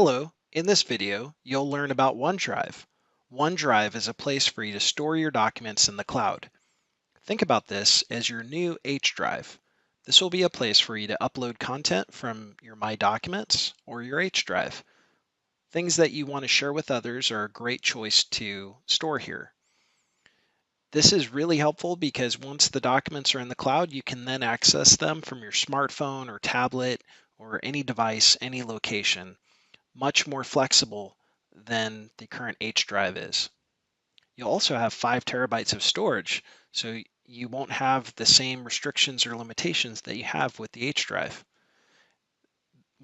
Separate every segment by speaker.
Speaker 1: Hello, in this video, you'll learn about OneDrive. OneDrive is a place for you to store your documents in the cloud. Think about this as your new H drive. This will be a place for you to upload content from your My Documents or your H drive. Things that you want to share with others are a great choice to store here. This is really helpful because once the documents are in the cloud, you can then access them from your smartphone or tablet or any device, any location. Much more flexible than the current H drive is. You'll also have 5 terabytes of storage, so you won't have the same restrictions or limitations that you have with the H drive.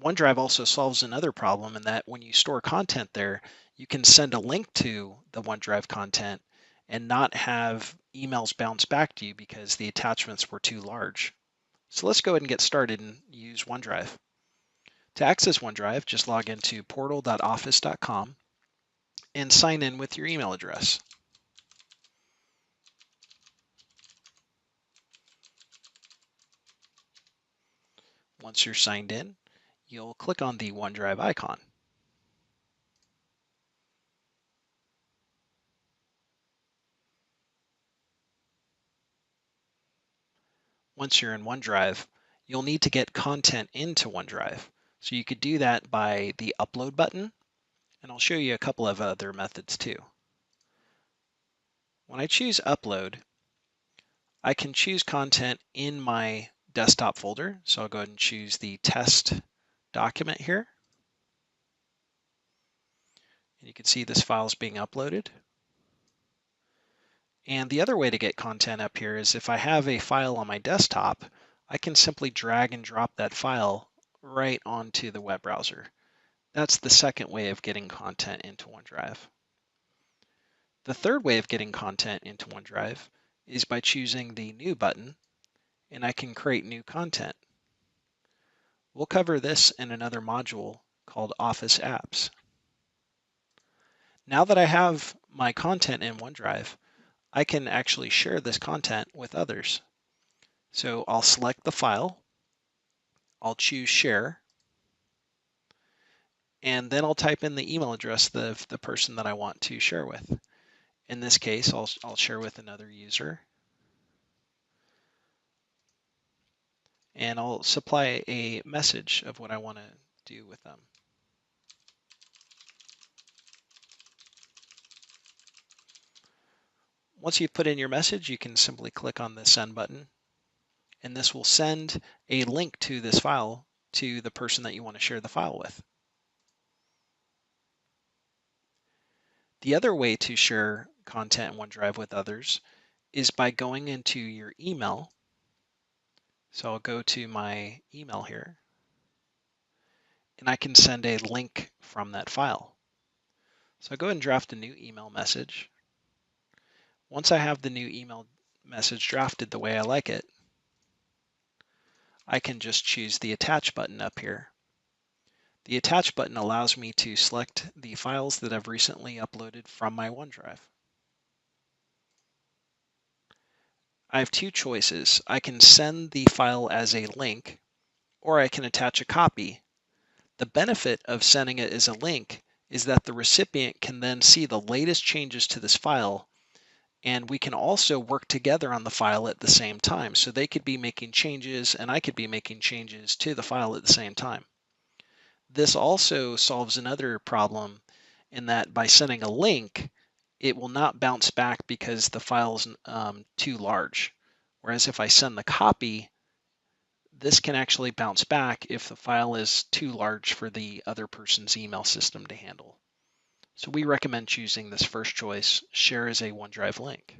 Speaker 1: OneDrive also solves another problem in that when you store content there, you can send a link to the OneDrive content and not have emails bounce back to you because the attachments were too large. So let's go ahead and get started and use OneDrive. To access OneDrive, just log into portal.office.com and sign in with your email address. Once you're signed in, you'll click on the OneDrive icon. Once you're in OneDrive, you'll need to get content into OneDrive. So you could do that by the upload button, and I'll show you a couple of other methods too. When I choose upload, I can choose content in my desktop folder. So I'll go ahead and choose the test document here. And you can see this file is being uploaded. And the other way to get content up here is if I have a file on my desktop, I can simply drag and drop that file right onto the web browser. That's the second way of getting content into OneDrive. The third way of getting content into OneDrive is by choosing the New button, and I can create new content. We'll cover this in another module called Office Apps. Now that I have my content in OneDrive, I can actually share this content with others. So I'll select the file, I'll choose share, and then I'll type in the email address of the person that I want to share with. In this case, I'll share with another user, and I'll supply a message of what I want to do with them. Once you've put in your message, you can simply click on the send button, and this will send a link to this file to the person that you want to share the file with. The other way to share content in OneDrive with others is by going into your email. So I'll go to my email here, and I can send a link from that file. So I'll go ahead and draft a new email message. Once I have the new email message drafted the way I like it, I can just choose the attach button up here. The attach button allows me to select the files that I've recently uploaded from my OneDrive. I have two choices. I can send the file as a link, or I can attach a copy. The benefit of sending it as a link is that the recipient can then see the latest changes to this file, and we can also work together on the file at the same time. So they could be making changes and I could be making changes to the file at the same time. This also solves another problem in that by sending a link, it will not bounce back because the file is too large. Whereas if I send the copy, this can actually bounce back if the file is too large for the other person's email system to handle. So we recommend choosing this first choice, share as a OneDrive link.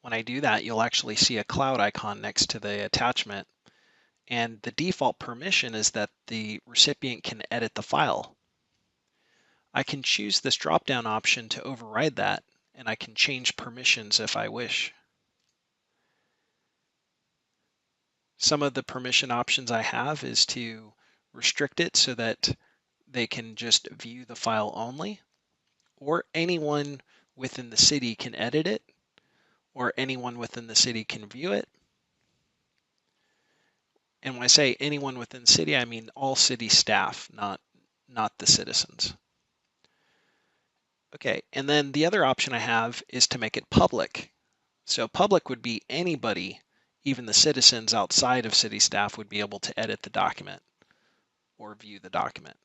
Speaker 1: When I do that, you'll actually see a cloud icon next to the attachment, and the default permission is that the recipient can edit the file. I can choose this drop-down option to override that, and I can change permissions if I wish. Some of the permission options I have is to restrict it so that they can just view the file only, or anyone within the city can edit it, or anyone within the city can view it. And when I say anyone within the city, I mean all city staff, not the citizens. Okay, and then the other option I have is to make it public. So public would be anybody, even the citizens outside of city staff would be able to edit the document or view the document.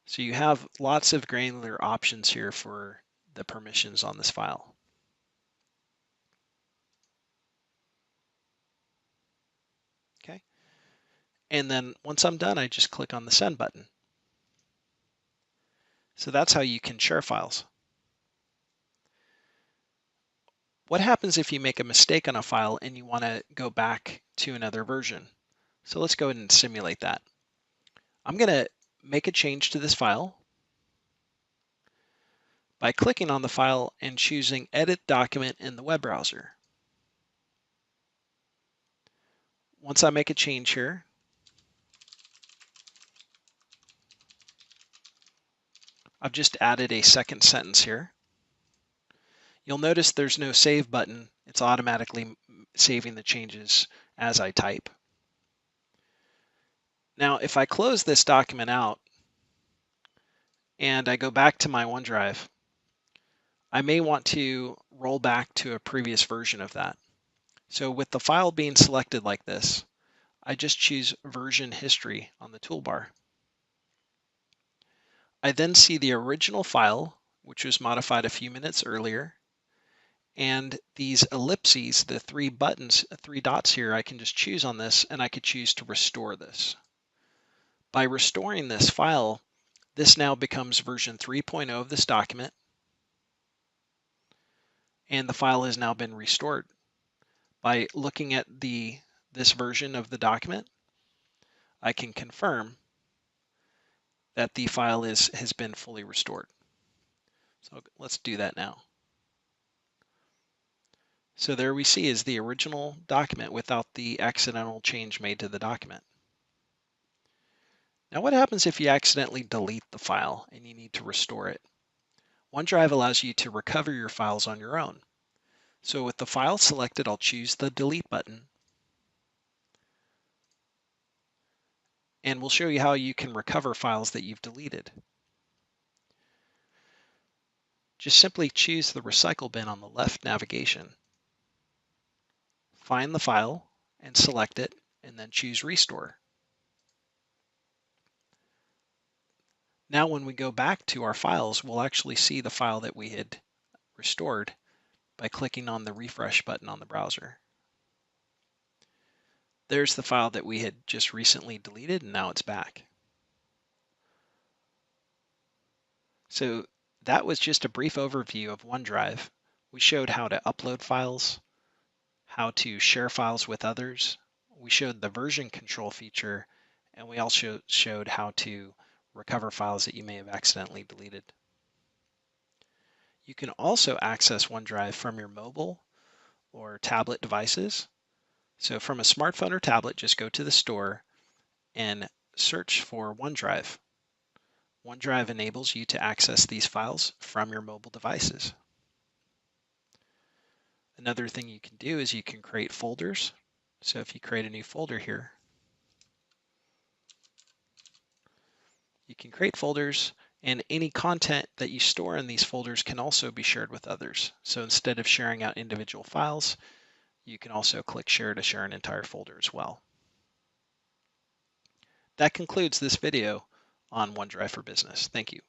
Speaker 1: So you have lots of granular options here for the permissions on this file. Okay, and then once I'm done, I just click on the send button. So that's how you can share files. What happens if you make a mistake on a file and you want to go back to another version? So let's go ahead and simulate that. I'm going to make a change to this file by clicking on the file and choosing Edit Document in the web browser. Once I make a change here, I've just added a second sentence here. You'll notice there's no save button. It's automatically saving the changes as I type. Now, if I close this document out and I go back to my OneDrive, I may want to roll back to a previous version of that. So with the file being selected like this, I just choose Version History on the toolbar. I then see the original file, which was modified a few minutes earlier, and these ellipses, the three dots here, I can just choose on this and I could choose to restore this. By restoring this file, this now becomes version 3.0 of this document, and the file has now been restored. By looking at this version of the document, I can confirm that the file has been fully restored. So let's do that now. So there we see is the original document without the accidental change made to the document. Now what happens if you accidentally delete the file and you need to restore it? OneDrive allows you to recover your files on your own. So with the file selected, I'll choose the delete button. And we'll show you how you can recover files that you've deleted. Just simply choose the recycle bin on the left navigation. Find the file and select it, and then choose Restore. Now when we go back to our files, we'll actually see the file that we had restored by clicking on the refresh button on the browser. There's the file that we had just recently deleted, and now it's back. So that was just a brief overview of OneDrive. We showed how to upload files, how to share files with others. We showed the version control feature, and we also showed how to recover files that you may have accidentally deleted. You can also access OneDrive from your mobile or tablet devices. So from a smartphone or tablet, just go to the store and search for OneDrive. OneDrive enables you to access these files from your mobile devices. Another thing you can do is you can create folders. So if you create a new folder here, you can create folders, and any content that you store in these folders can also be shared with others. So instead of sharing out individual files, you can also click Share to share an entire folder as well. That concludes this video on OneDrive for Business. Thank you.